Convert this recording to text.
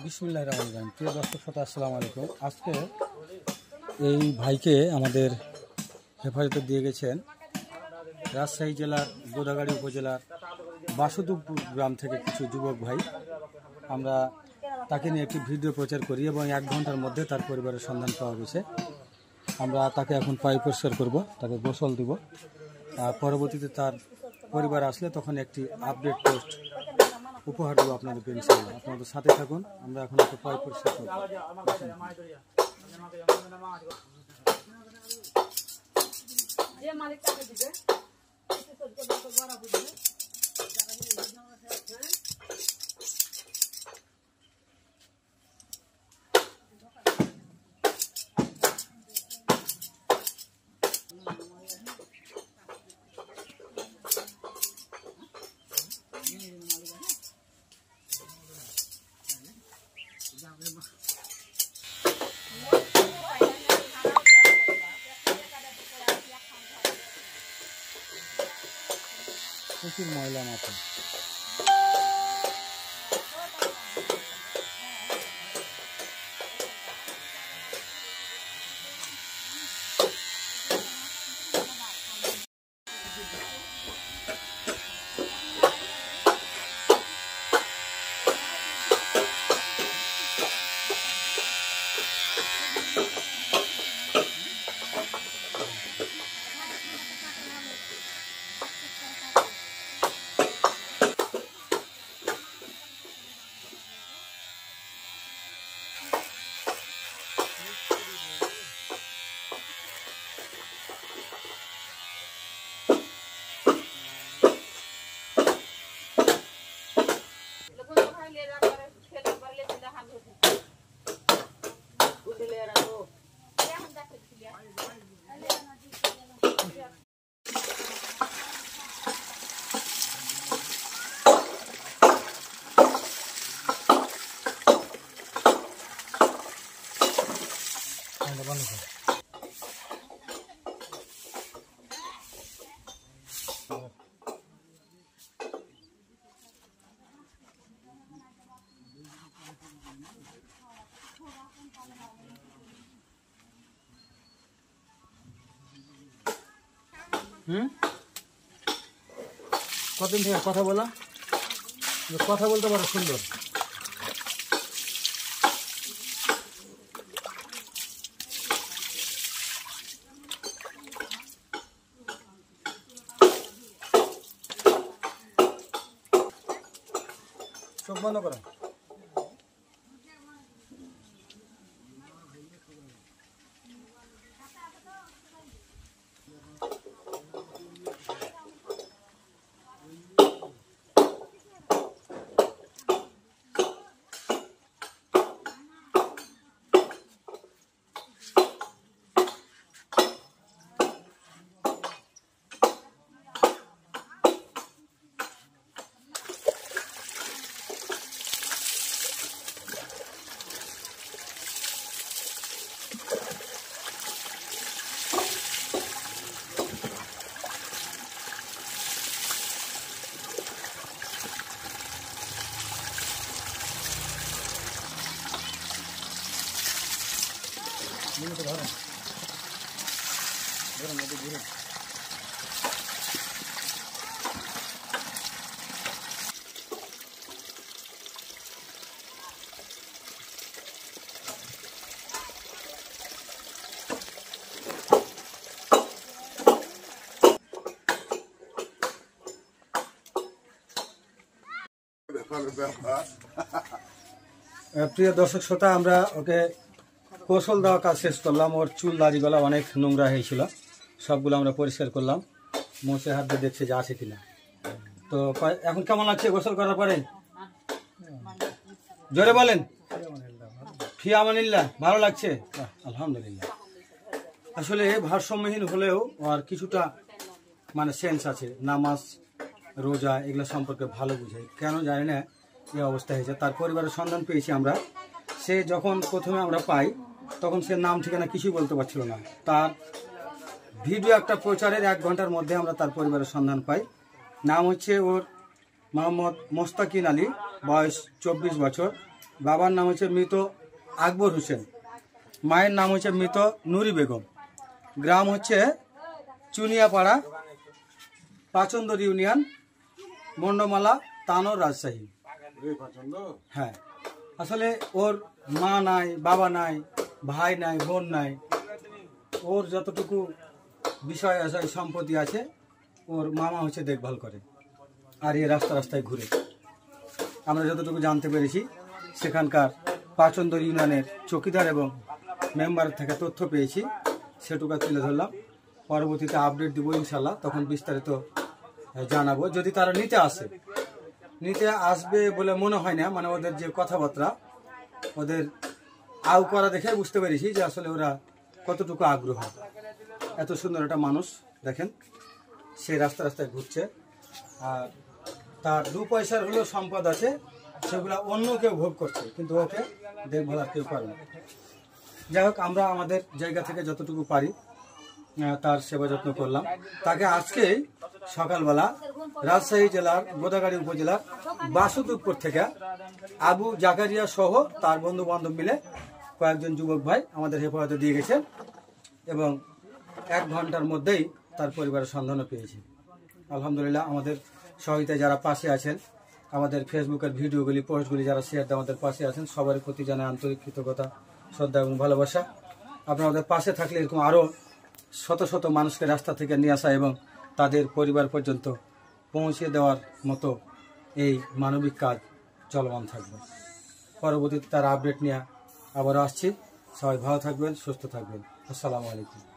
বিসমিল্লাহির রহমানির রহিম। প্রিয় দর্শক শ্রোতা, আসসালামু আলাইকুম। আজকে এই ভাইকে আমাদের হেফাজতে দিয়ে গেছেন রাজশাহী জেলার গোদাগাড়ী উপজেলার বাসুদেবপুর গ্রাম থেকে কিছু যুবক ভাই। আমরা তাকে নিয়ে একটি ভিডিও প্রচার করি এবং 1 ঘন্টার মধ্যে তার পরিবারের সন্ধান পাওয়া গেছে। আমরা তাকে এখন পানি পরিষ্কার করব, তাকে গোসল দিব, আর পরবর্তীতে তার পরিবার আসলে তখন একটি আপডেট পোস্ট উপহার দেবো আপনাদেরকে ইনশাআল্লাহ। আপনাদের সাথে থাকুন। আমরা এখন একটু পানি পরিষ্কার করব। প্রচুর ময়লা মাথা। কতদিন থেকে কথা বলা, কথা বলতে পারো সুন্দর। চোখ বন্ধ করো। প্রিয় দর্শক শ্রোতা, আমরা ওকে কৌশল দেওয়া কাজ শেষ করলাম। ওর চুল দাড়িগুলো অনেক নোংরা হয়েছিল, সবগুলো আমরা পরিষ্কার করলাম, মুছে হাত দিয়ে দেখছি যে আছে কিনা। তো এখন কেমন লাগছে গোসল করার পরে? জোরে বলেন। ফি আমানিল্লাহ। ভালো লাগছে? আলহামদুলিল্লাহ। আসলে ভারসাম্যহীন হলেও আর কিছুটা সেন্স আছে, নামাজ রোজা এগুলো সম্পর্কে ভালো বুঝে, কেন জানি না এই অবস্থা হয়েছে। তার পরিবারের সন্ধান পেয়েছি আমরা। সে যখন প্রথমে আমরা পাই তখন সে নাম ঠিকানা কিছুই বলতে পারছিল না। তার ভিডিও একটা প্রচারের 1 ঘন্টার মধ্যে আমরা তার পরিবারের সন্ধান পাই। নাম হচ্ছে ওর মোহাম্মদ মোস্তাকিন আলী, বয়স 24 বছর। বাবার নাম হচ্ছে মৃত আকবর হোসেন, মায়ের নাম হচ্ছে মৃত নুরি বেগম। গ্রাম হচ্ছে চুনিয়াপাড়া, পাচন্দর ইউনিয়ন, মন্ডমালা, তানোর, রাজশাহী। হ্যাঁ, আসলে ওর মা নাই, বাবা নাই, ভাই নাই, বোন নাই। ওর যতটুকু বিষয় আশয় সম্পত্তি আছে ওর মামা হচ্ছে দেখভাল করে, আর এ রাস্তায় ঘুরে। আমরা যতটুকু জানতে পেরেছি সেখানকার পাচন্দর ইউনিয়নের চৌকিদার এবং মেম্বার থেকে তথ্য পেয়েছি, সেটুকু তুলে ধরলাম। পরবর্তীতে আপডেট দিব ইনশাল্লাহ, তখন বিস্তারিত জানাবো। যদি তারা নিতে আসবে বলে মনে হয় না, মানে ওদের যে কথাবার্তা, ওদের আউ করা দেখে বুঝতে পেরেছি যে আসলে ওরা কতটুকু আগ্রহ। এত সুন্দর একটা মানুষ দেখেন, সে রাস্তায় ঘুরছে, আর তার 2 পয়সার হলেও সম্পদ আছে, সেগুলো অন্য কেউ ভোগ করছে, কিন্তু ওকে দেখভাল আর কেউ করে না। যাই হোক, আমরা আমাদের জায়গা থেকে যতটুকু পারি তার সেবা যত্ন করলাম। তাকে আজকে সকালবেলা রাজশাহী জেলার গোদাগাড়ি উপজেলার বাসুদেবপুর থেকে আবু জাকারিয়া সহ তার বন্ধু বান্ধব মিলে কয়েকজন যুবক ভাই আমাদের হেফাজতে দিয়ে গেছেন, এবং 1 ঘন্টার মধ্যেই তার পরিবারের সন্ধানও পেয়েছি। আলহামদুলিল্লাহ, আমাদের সহায়তায় যারা পাশে আছেন, আমাদের ফেসবুকের ভিডিওগুলি, পোস্টগুলি যারা শেয়ার দিয়ে আমাদের পাশে আছেন, সবার প্রতি জানাই আন্তরিক কৃতজ্ঞতা, শ্রদ্ধা এবং ভালোবাসা। আপনারা আমাদের পাশে থাকলে এরকম আরও শত শত মানুষকে রাস্তা থেকে নিয়ে আসা এবং তাদের পরিবার পর্যন্ত পৌঁছে দেওয়ার মতো এই মানবিক কাজ চলমান থাকবে। পরবর্তীতে তার আপডেট নিয়ে আবারও আসছি। সবাই ভালো থাকবেন, সুস্থ থাকবেন। আসসালামু আলাইকুম।